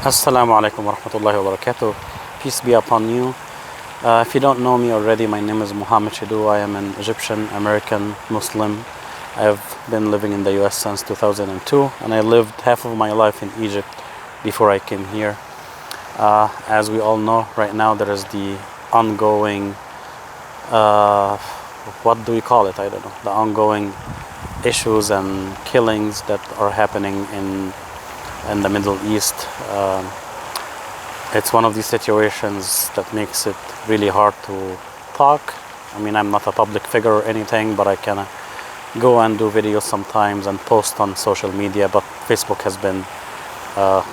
Assalamu alaikum wa rahmatullahi wa barakatuh. Peace be upon you. If you don't know me already, my name is Muhammad Shidu. I am an Egyptian American Muslim. I have been living in the US since 2002, and I lived half of my life in Egypt before I came here. As we all know, right now there is the ongoing, what do we call it? I don't know. The ongoing issues and killings that are happening in the Middle East. It's one of these situations that makes it really hard to talk. I mean, I'm not a public figure or anything, but I can go and do videos sometimes and post on social media, but Facebook has been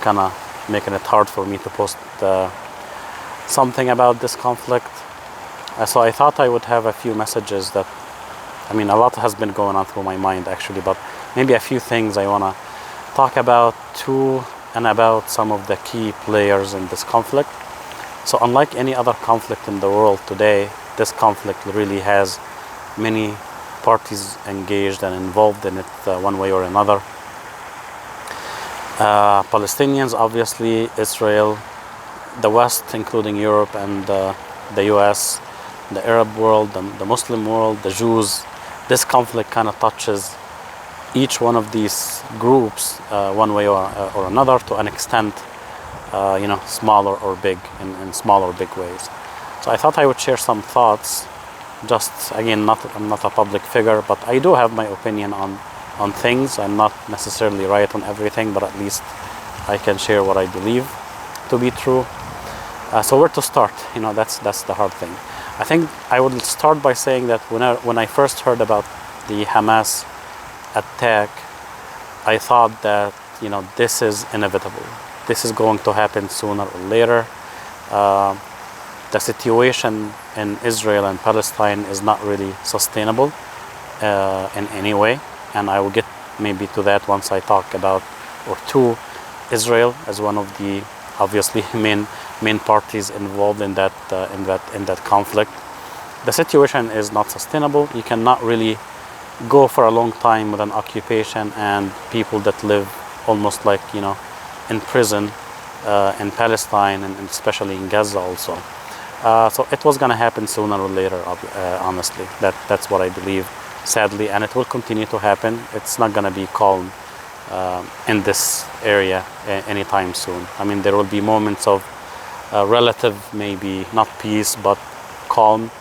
kind of making it hard for me to post something about this conflict. So I thought I would have a few messages that, I mean, a lot has been going on through my mind actually, but maybe a few things I want to talk about too, and about some of the key players in this conflict. So unlike any other conflict in the world today, this conflict really has many parties engaged and involved in it one way or another. Palestinians, obviously, Israel, the West, including Europe and the US, the Arab world, the Muslim world, the Jews. This conflict kind of touches each one of these groups one way or another, to an extent, smaller or big, in small or big ways. So I thought I would share some thoughts. Just again, I'm not a public figure, but I do have my opinion on things. I'm not necessarily right on everything, but at least I can share what I believe to be true. So where to start? That's the hard thing. I think I would start by saying that when I first heard about the Hamas attack, I thought that this is inevitable. This is going to happen sooner or later. The situation in Israel and Palestine is not really sustainable in any way, and I will get maybe to that once I talk about Israel as one of the obviously main parties involved in that conflict. The situation is not sustainable. You cannot really go for a long time with an occupation and people that live almost like in prison in Palestine, and especially in Gaza also. So it was going to happen sooner or later, honestly. That's what I believe, sadly, and it will continue to happen. It's not going to be calm in this area anytime soon. I mean, there will be moments of relative, maybe not peace, but calm,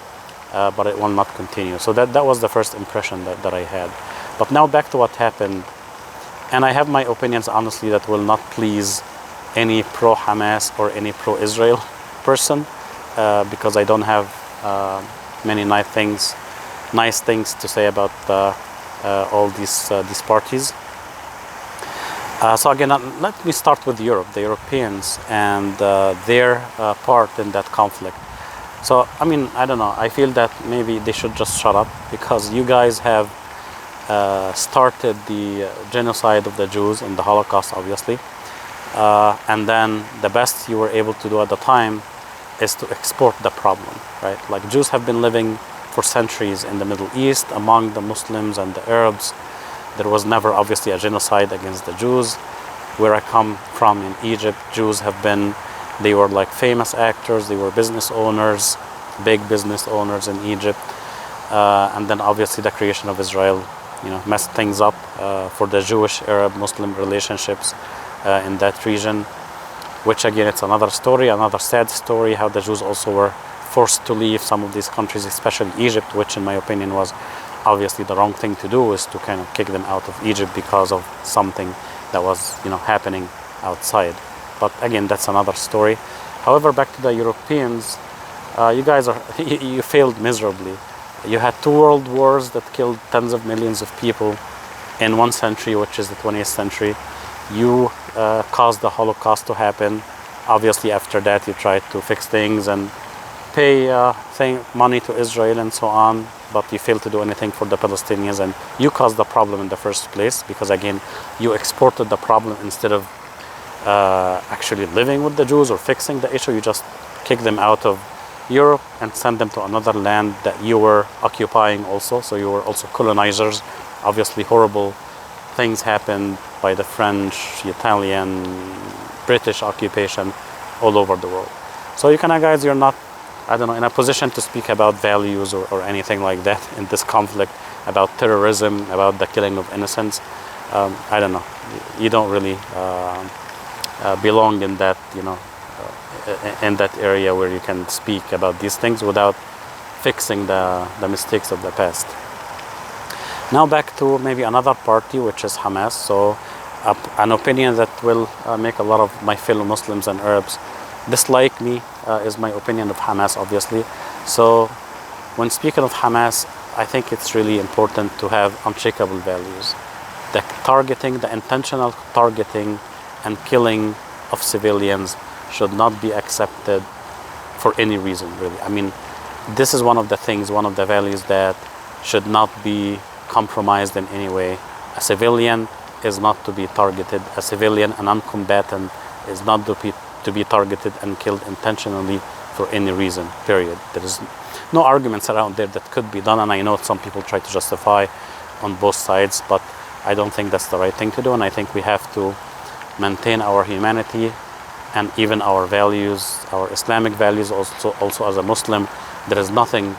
but it will not continue. So that was the first impression that I had. But now back to what happened, and I have my opinions, honestly, that will not please any pro-Hamas or any pro-Israel person, because I don't have many nice things to say about all these parties. So again, let me start with Europe, the Europeans, and their part in that conflict. So, I mean, I don't know, I feel that maybe they should just shut up, because you guys have started the genocide of the Jews and the Holocaust, obviously. And then the best you were able to do at the time is to export the problem, right? Like, Jews have been living for centuries in the Middle East among the Muslims and the Arabs. There was never, obviously, a genocide against the Jews. Where I come from in Egypt, Jews they were like famous actors, they were business owners, big business owners in Egypt. And then obviously the creation of Israel, messed things up for the Jewish Arab-Muslim relationships in that region, which again, it's another story, another sad story, how the Jews also were forced to leave some of these countries, especially Egypt, which in my opinion was obviously the wrong thing to do, is to kind of kick them out of Egypt because of something that was happening outside. But again, that's another story. However, back to the Europeans, you guys you failed miserably. You had 2 world wars that killed tens of millions of people in 1 century, which is the 20th century. You caused the Holocaust to happen. Obviously, after that, you tried to fix things and pay money to Israel and so on, but you failed to do anything for the Palestinians, and you caused the problem in the first place, because again, you exported the problem instead of actually living with the Jews or fixing the issue. You just kicked them out of Europe and sent them to another land that you were occupying also. So you were also colonizers. Obviously, horrible things happened by the French, Italian, British occupation all over the world. So you kind of guys, you're not, I don't know, in a position to speak about values or anything like that in this conflict, about terrorism, about the killing of innocents. I don't know. You don't really belong in that, in that area where you can speak about these things without fixing the mistakes of the past. Now back to maybe another party, which is Hamas. So an opinion that will make a lot of my fellow Muslims and Arabs dislike me is my opinion of Hamas, obviously. So when speaking of Hamas, I think it's really important to have unshakable values. The intentional targeting and killing of civilians should not be accepted for any reason, really. I mean, this is one of the things, one of the values that should not be compromised in any way. A civilian is not to be targeted. A civilian, a non-combatant, is not to be targeted and killed intentionally for any reason, period. There is no arguments around there that could be done, and I know some people try to justify on both sides, but I don't think that's the right thing to do, and I think we have to maintain our humanity and even our values, our Islamic values. Also as a Muslim, there is nothing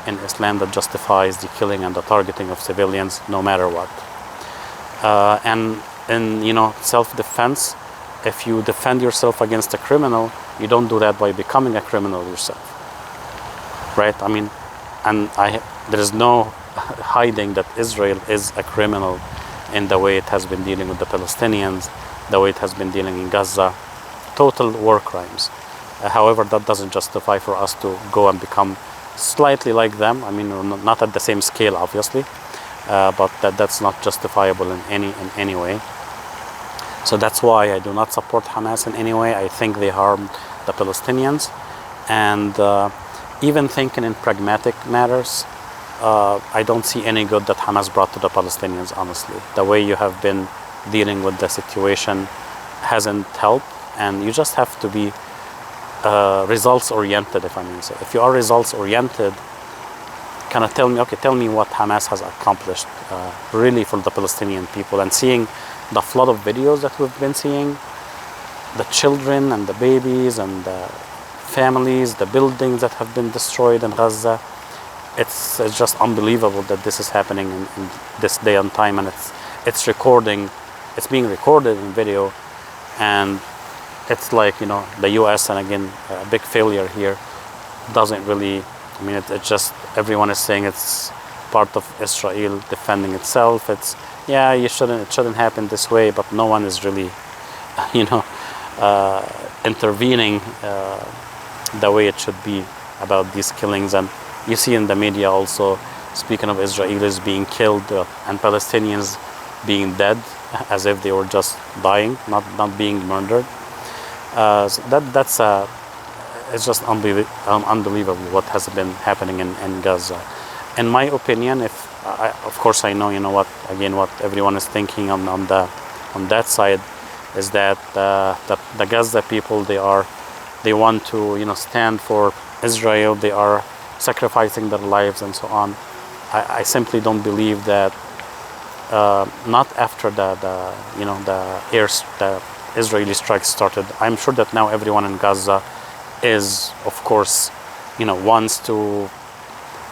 in Islam that justifies the killing and the targeting of civilians, no matter what. And in self-defense, if you defend yourself against a criminal, you don't do that by becoming a criminal yourself, right? I mean, there is no hiding that Israel is a criminal in the way it has been dealing with the Palestinians, the way it has been dealing in Gaza, total war crimes. However, that doesn't justify for us to go and become slightly like them. I mean, not at the same scale, obviously, but that's not justifiable in any way. So that's why I do not support Hamas in any way. I think they harmed the Palestinians, and even thinking in pragmatic matters, I don't see any good that Hamas brought to the Palestinians, honestly. The way you have been dealing with the situation hasn't helped, and you just have to be results-oriented, if I mean so. If you are results-oriented, kind of tell me what Hamas has accomplished really for the Palestinian people. And seeing the flood of videos that we've been seeing, the children and the babies and the families, the buildings that have been destroyed in Gaza, it's just unbelievable that this is happening in this day and time, and it's being recorded in video, and it's like, the US, and again, a big failure here, doesn't really, I mean, it's just, everyone is saying it's part of Israel defending itself. It shouldn't happen this way, but no one is really, intervening the way it should be about these killings. And you see in the media also, speaking of Israelis being killed and Palestinians being dead, as if they were just dying, not being murdered. So it's just unbelievable what has been happening in Gaza. In my opinion, of course I know, what everyone is thinking on that side, is that the Gaza people, they want to stand for Israel. They are sacrificing their lives and so on. I simply don't believe that. Not after the Israeli strikes started. I'm sure that now everyone in Gaza is, of course, wants to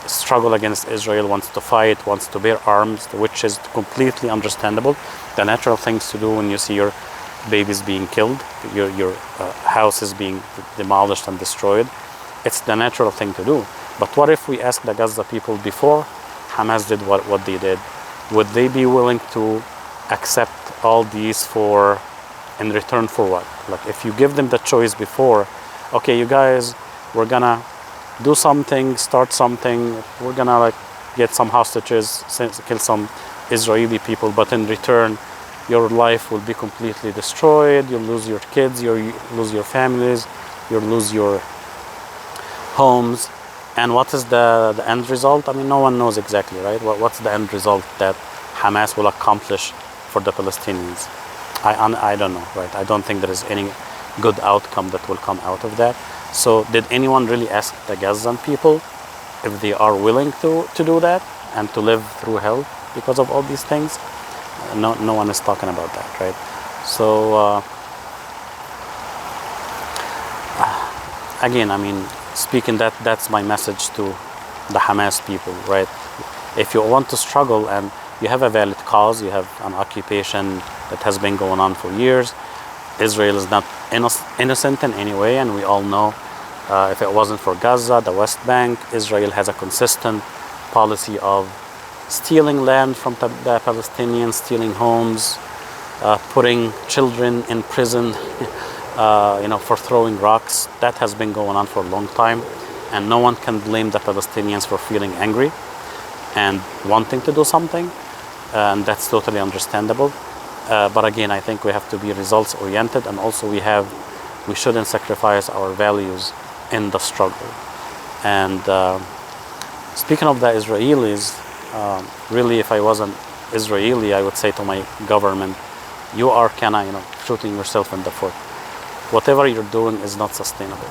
struggle against Israel, wants to fight, wants to bear arms, which is completely understandable. The natural things to do when you see your babies being killed, your houses being demolished and destroyed. It's the natural thing to do. But what if we ask the Gaza people before Hamas did what they did? Would they be willing to accept all these in return for what? Like, if you give them the choice before, okay, you guys, we're gonna do something, start something, we're gonna get some hostages, kill some Israeli people, but in return, your life will be completely destroyed, you'll lose your kids, you'll lose your families, you'll lose your homes. And what is the end result? I mean, no one knows exactly, right? What's the end result that Hamas will accomplish for the Palestinians? I don't know, right? I don't think there is any good outcome that will come out of that. So did anyone really ask the Gazan people if they are willing to do that and to live through hell because of all these things? No one is talking about that, right? So again, I mean, speaking that's my message to the Hamas people, right? If you want to struggle and you have a valid cause, you have an occupation that has been going on for years. Israel is not innocent in any way, and we all know if it wasn't for Gaza, the West Bank, Israel has a consistent policy of stealing land from the Palestinians, stealing homes, putting children in prison, for throwing rocks. That has been going on for a long time, and no one can blame the Palestinians for feeling angry and wanting to do something, and that's totally understandable. But again, I think we have to be results oriented, and also we shouldn't sacrifice our values in the struggle. And speaking of the Israelis, really, if I wasn't Israeli, I would say to my government, you are kind of shooting yourself in the foot. Whatever you're doing is not sustainable.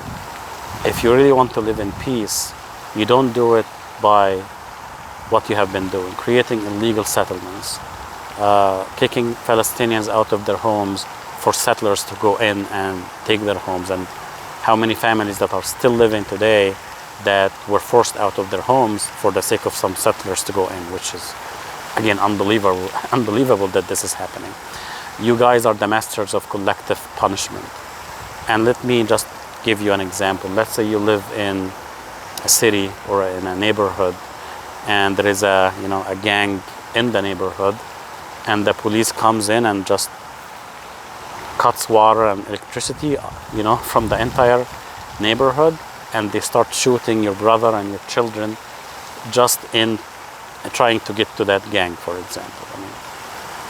If you really want to live in peace, you don't do it by what you have been doing, creating illegal settlements, kicking Palestinians out of their homes for settlers to go in and take their homes, and how many families that are still living today that were forced out of their homes for the sake of some settlers to go in, which is, again, unbelievable that this is happening. You guys are the masters of collective punishment. And let me just give you an example. Let's say you live in a city or in a neighborhood, and there is a gang in the neighborhood, and the police comes in and just cuts water and electricity, from the entire neighborhood, and they start shooting your brother and your children just in trying to get to that gang, for example. I mean,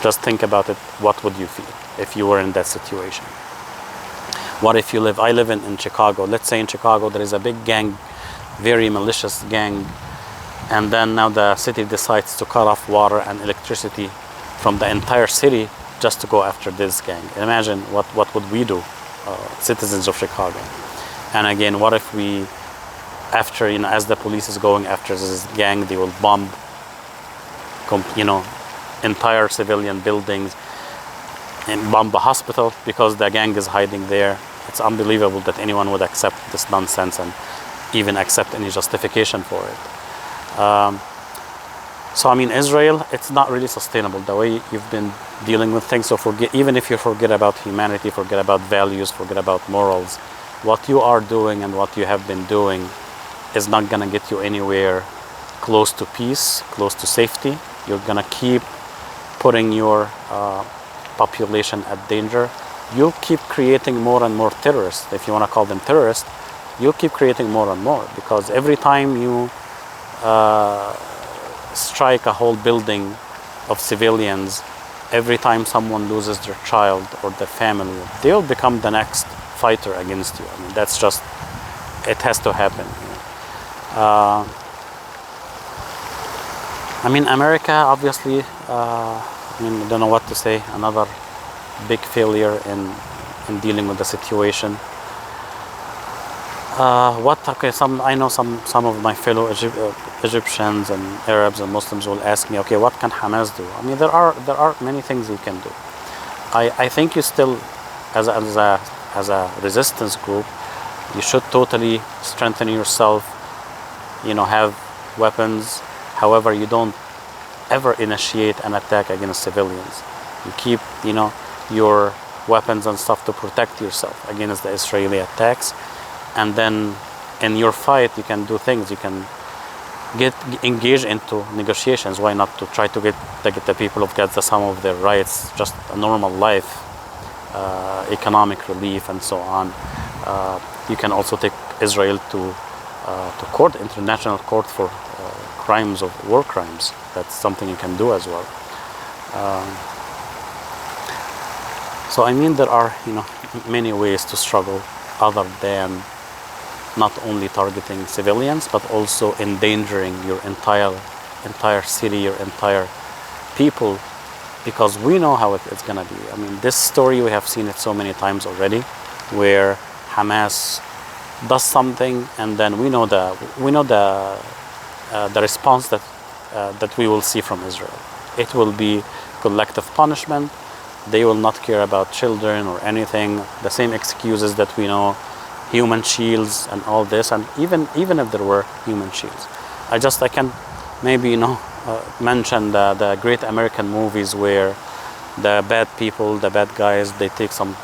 just think about it. What would you feel if you were in that situation? What if I live in Chicago. Let's say in Chicago there is a big gang, very malicious gang, and then now the city decides to cut off water and electricity from the entire city just to go after this gang. Imagine what would we do, citizens of Chicago. And again, what if we, after, as the police is going after this gang, they will bomb, entire civilian buildings and bomb a hospital because the gang is hiding there. It's unbelievable that anyone would accept this nonsense and even accept any justification for it. So I mean, Israel, it's not really sustainable the way you've been dealing with things. So even if you forget about humanity, forget about values, forget about morals, what you are doing and what you have been doing is not gonna get you anywhere close to peace, close to safety. You're gonna keep putting your population at danger. You keep creating more and more terrorists. If you want to call them terrorists, you keep creating more and more, because every time you strike a whole building of civilians, every time someone loses their child or their family, they'll become the next fighter against you. I mean, that's just, it has to happen. I mean, America, obviously, I don't know what to say, another big failure in dealing with the situation. I know some of my fellow Egyptians and Arabs and Muslims will ask me, okay, what can Hamas do? I mean, there are many things you can do. I think you still, as a resistance group, you should totally strengthen yourself, have weapons. However, you don't ever initiate an attack against civilians. You keep, your weapons and stuff to protect yourself against the Israeli attacks. And then in your fight, you can do things. You can get engaged into negotiations. Why not to try to get the people of Gaza some of their rights, just a normal life, economic relief, and so on. You can also take Israel to court, international court for crimes of war crimes. That's something you can do as well. So I mean, there are many ways to struggle other than not only targeting civilians, but also endangering your entire city, your entire people, because we know how it's gonna be. I mean, this story, we have seen it so many times already, where Hamas does something, and then we know the response that we will see from Israel. It will be collective punishment. They will not care about children or anything. The same excuses that we know human shields and all this. And even if there were human shields, I can maybe mention the great American movies where the bad people, the bad guys, they take some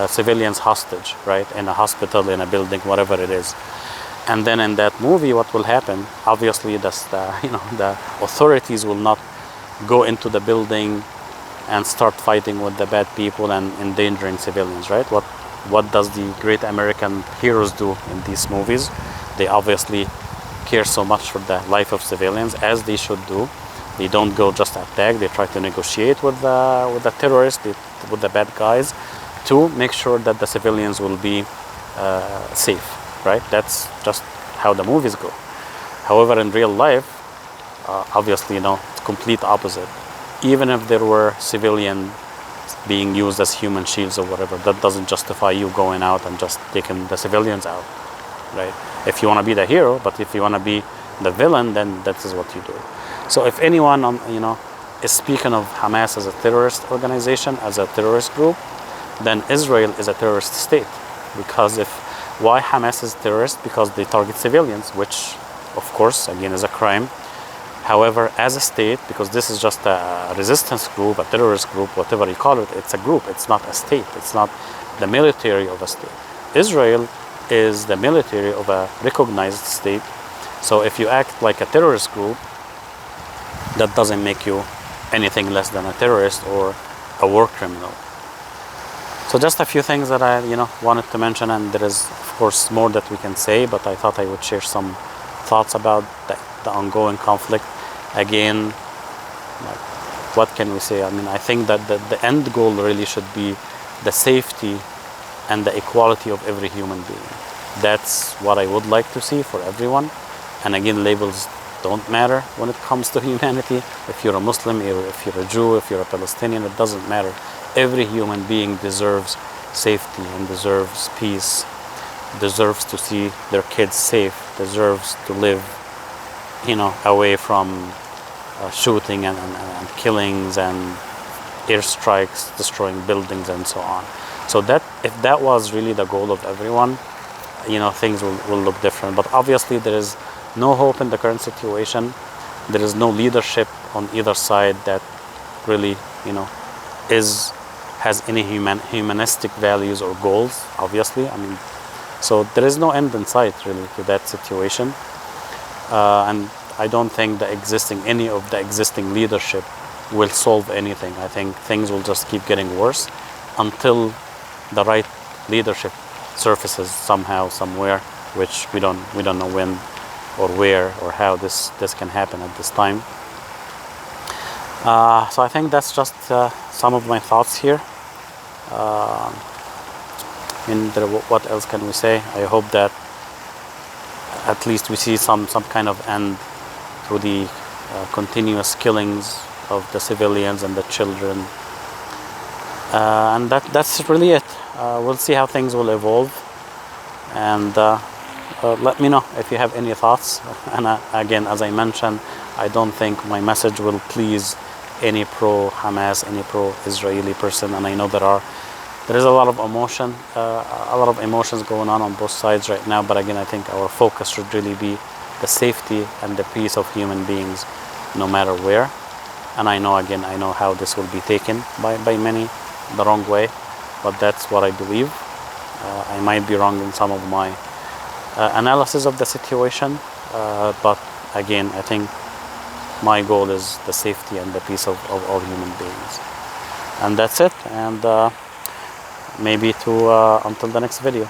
civilians hostage, right, in a hospital, in a building, whatever it is. And then in that movie, what will happen? Obviously, the authorities will not go into the building and start fighting with the bad people and endangering civilians, right? What does the great American heroes do in these movies? They obviously care so much for the life of civilians, as they should do. They don't go just attack. They try to negotiate with the terrorists, with the bad guys, to make sure that the civilians will be safe, right? That's just how the movies go. However, in real life, obviously, it's complete opposite. Even if there were civilians being used as human shields or whatever, that doesn't justify you going out and just taking the civilians out, right? If you want to be the hero, but if you want to be the villain, then that is what you do. So if anyone, is speaking of Hamas as a terrorist organization, as a terrorist group, then Israel is a terrorist state. Because why Hamas is terrorist? Because they target civilians, which, of course, again, is a crime. However, as a state, because this is just a resistance group, a terrorist group, whatever you call it, it's a group, it's not a state, it's not the military of a state. Israel is the military of a recognized state. So if you act like a terrorist group, that doesn't make you anything less than a terrorist or a war criminal. So just a few things that I wanted to mention, and there is of course more that we can say, but I thought I would share some thoughts about the ongoing conflict. Again, what can we say? I mean, I think that the end goal really should be the safety and the equality of every human being. That's what I would like to see for everyone. And again, labels don't matter when it comes to humanity. If you're a Muslim, if you're a Jew, if you're a Palestinian, it doesn't matter. Every human being deserves safety and deserves peace, deserves to see their kids safe, deserves to live, away from shooting and killings and airstrikes, destroying buildings and so on. So that if that was really the goal of everyone, things will look different. But obviously there is no hope in the current situation. There is no leadership on either side that really, has any humanistic values or goals, obviously. I mean, so there is no end in sight really to that situation. And I don't think any of the existing leadership will solve anything. I think things will just keep getting worse until the right leadership surfaces somehow, somewhere, which we don't know when or where or how this can happen at this time. So I think that's just some of my thoughts here. What else can we say? I hope that at least we see some kind of end to the continuous killings of the civilians and the children. And that's really it. We'll see how things will evolve. And let me know if you have any thoughts. And again, as I mentioned, I don't think my message will please any pro-Hamas, any pro-Israeli person. And I know there is a lot of emotions going on both sides right now. But again, I think our focus should really be the safety and the peace of human beings, no matter where. And I know how this will be taken by many the wrong way, but that's what I believe. I might be wrong in some of my analysis of the situation, but again, I think my goal is the safety and the peace of all human beings. And that's it, and maybe until the next video.